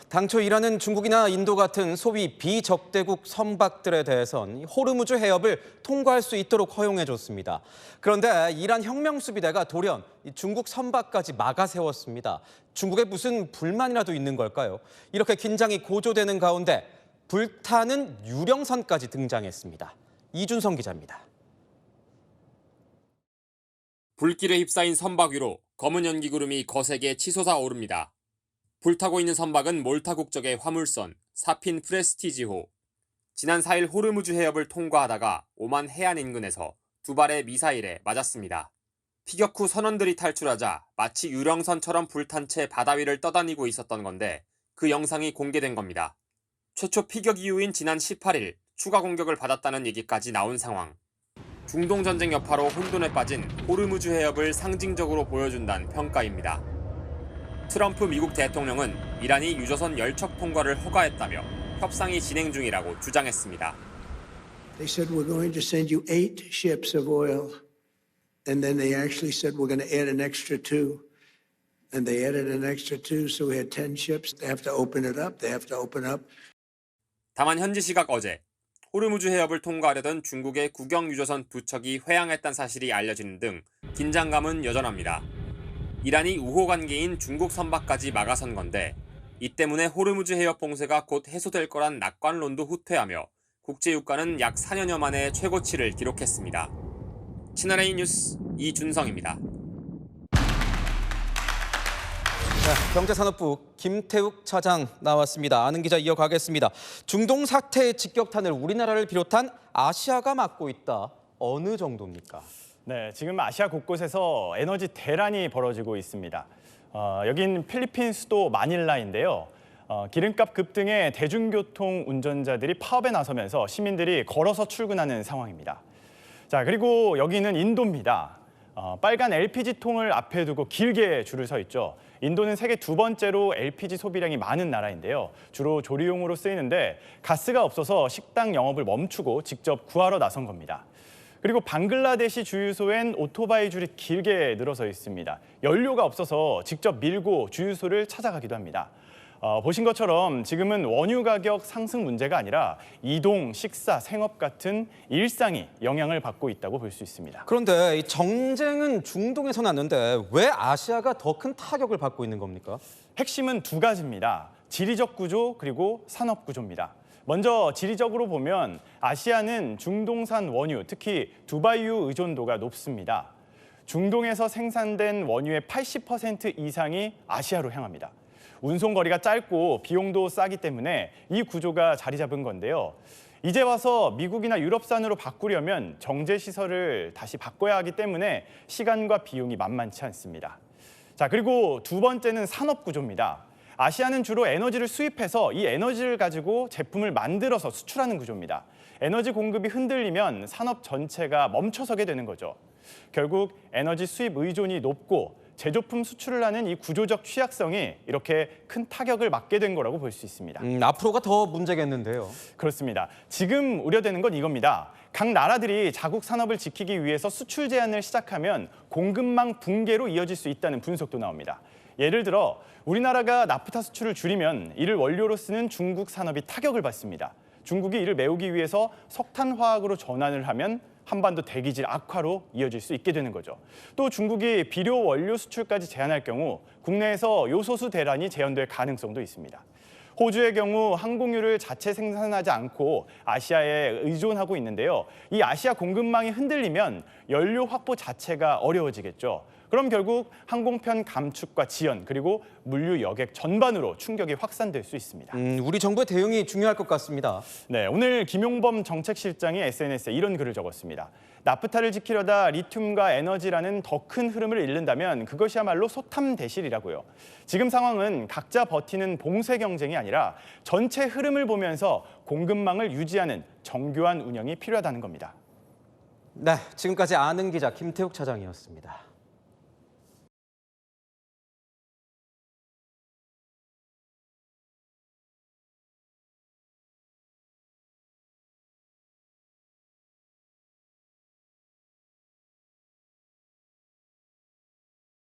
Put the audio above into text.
당초 이란은 중국이나 인도 같은 소위 비적대국 선박들에 대해선 호르무즈 해협을 통과할 수 있도록 허용해줬습니다. 그런데 이란 혁명수비대가 돌연 중국 선박까지 막아 세웠습니다. 중국에 무슨 불만이라도 있는 걸까요? 이렇게 긴장이 고조되는 가운데 불타는 유령선까지 등장했습니다. 이준성 기자입니다. 불길에 휩싸인 선박 위로 검은 연기 구름이 거세게 치솟아 오릅니다. 불타고 있는 선박은 몰타 국적의 화물선 사핀 프레스티지호. 지난 4일 호르무즈 해협을 통과하다가 오만 해안 인근에서 두 발의 미사일에 맞았습니다. 피격 후 선원들이 탈출하자 마치 유령선처럼 불탄 채 바다 위를 떠다니고 있었던 건데 그 영상이 공개된 겁니다. 최초 피격 이후인 지난 18일 추가 공격을 받았다는 얘기까지 나온 상황. 중동 전쟁 여파로 혼돈에 빠진 호르무즈 해협을 상징적으로 보여준다는 평가입니다. 트럼프 미국 대통령은 이란이 유조선 열척 통과를 허가했다며 협상이 진행 중이라고 주장했습니다. They said we're going to send you 8 ships of oil, and then they actually said we're going to add an extra 2, and they added an extra 2, so we had 10 ships. They have to open it up. They have to open up. 다만 현지 시각 어제 호르무즈 해협을 통과하려던 중국의 국영 유조선 2척이 회항했다는 사실이 알려지는 등 긴장감은 여전합니다. 이란이 우호 관계인 중국 선박까지 막아선 건데 이 때문에 호르무즈 해협 봉쇄가 곧 해소될 거란 낙관론도 후퇴하며 국제 유가는 약 4년여 만에 최고치를 기록했습니다. 채널A 뉴스 이준성입니다. 경제산업부 김태욱 차장 나왔습니다. 아는 기자 이어가겠습니다. 중동 사태의 직격탄을 우리나라를 비롯한 아시아가 맞고 있다. 어느 정도입니까? 네, 지금 아시아 곳곳에서 에너지 대란이 벌어지고 있습니다. 여긴 필리핀 수도 마닐라인데요. 기름값 급등에 대중교통 운전자들이 파업에 나서면서 시민들이 걸어서 출근하는 상황입니다. 자, 그리고 여기는 인도입니다. 빨간 LPG통을 앞에 두고 길게 줄을 서 있죠. 인도는 세계 2번째로 LPG 소비량이 많은 나라인데요. 주로 조리용으로 쓰이는데 가스가 없어서 식당 영업을 멈추고 직접 구하러 나선 겁니다. 그리고 방글라데시 주유소엔 오토바이 줄이 길게 늘어서 있습니다. 연료가 없어서 직접 밀고 주유소를 찾아가기도 합니다. 보신 것처럼 지금은 원유 가격 상승 문제가 아니라 이동, 식사, 생업 같은 일상이 영향을 받고 있다고 볼 수 있습니다. 그런데 이 정쟁은 중동에서 났는데 왜 아시아가 더 큰 타격을 받고 있는 겁니까? 핵심은 두 가지입니다. 지리적 구조 그리고 산업 구조입니다. 먼저 지리적으로 보면 아시아는 중동산 원유, 특히 두바이유 의존도가 높습니다. 중동에서 생산된 원유의 80% 이상이 아시아로 향합니다. 운송 거리가 짧고 비용도 싸기 때문에 이 구조가 자리 잡은 건데요. 이제 와서 미국이나 유럽산으로 바꾸려면 정제 시설을 다시 바꿔야 하기 때문에 시간과 비용이 만만치 않습니다. 자, 그리고 두 번째는 산업 구조입니다. 아시아는 주로 에너지를 수입해서 이 에너지를 가지고 제품을 만들어서 수출하는 구조입니다. 에너지 공급이 흔들리면 산업 전체가 멈춰서게 되는 거죠. 결국 에너지 수입 의존이 높고 제조품 수출을 하는 이 구조적 취약성이 이렇게 큰 타격을 맞게 된 거라고 볼 수 있습니다. 앞으로가 더 문제겠는데요. 그렇습니다. 지금 우려되는 건 이겁니다. 각 나라들이 자국 산업을 지키기 위해서 수출 제한을 시작하면 공급망 붕괴로 이어질 수 있다는 분석도 나옵니다. 예를 들어 우리나라가 나프타 수출을 줄이면 이를 원료로 쓰는 중국 산업이 타격을 받습니다. 중국이 이를 메우기 위해서 석탄화학으로 전환을 하면 한반도 대기질 악화로 이어질 수 있게 되는 거죠. 또 중국이 비료 원료 수출까지 제한할 경우 국내에서 요소수 대란이 재현될 가능성도 있습니다. 호주의 경우 항공유를 자체 생산하지 않고 아시아에 의존하고 있는데요. 이 아시아 공급망이 흔들리면 연료 확보 자체가 어려워지겠죠. 그럼 결국 항공편 감축과 지연 그리고 물류 여객 전반으로 충격이 확산될 수 있습니다. 우리 정부의 대응이 중요할 것 같습니다. 네, 오늘 김용범 정책실장이 SNS에 이런 글을 적었습니다. 나프타를 지키려다 리튬과 에너지라는 더 큰 흐름을 잃는다면 그것이야말로 소탐대실이라고요. 지금 상황은 각자 버티는 봉쇄 경쟁이 아니라 전체 흐름을 보면서 공급망을 유지하는 정교한 운영이 필요하다는 겁니다. 네, 지금까지 아는 기자 김태욱 차장이었습니다.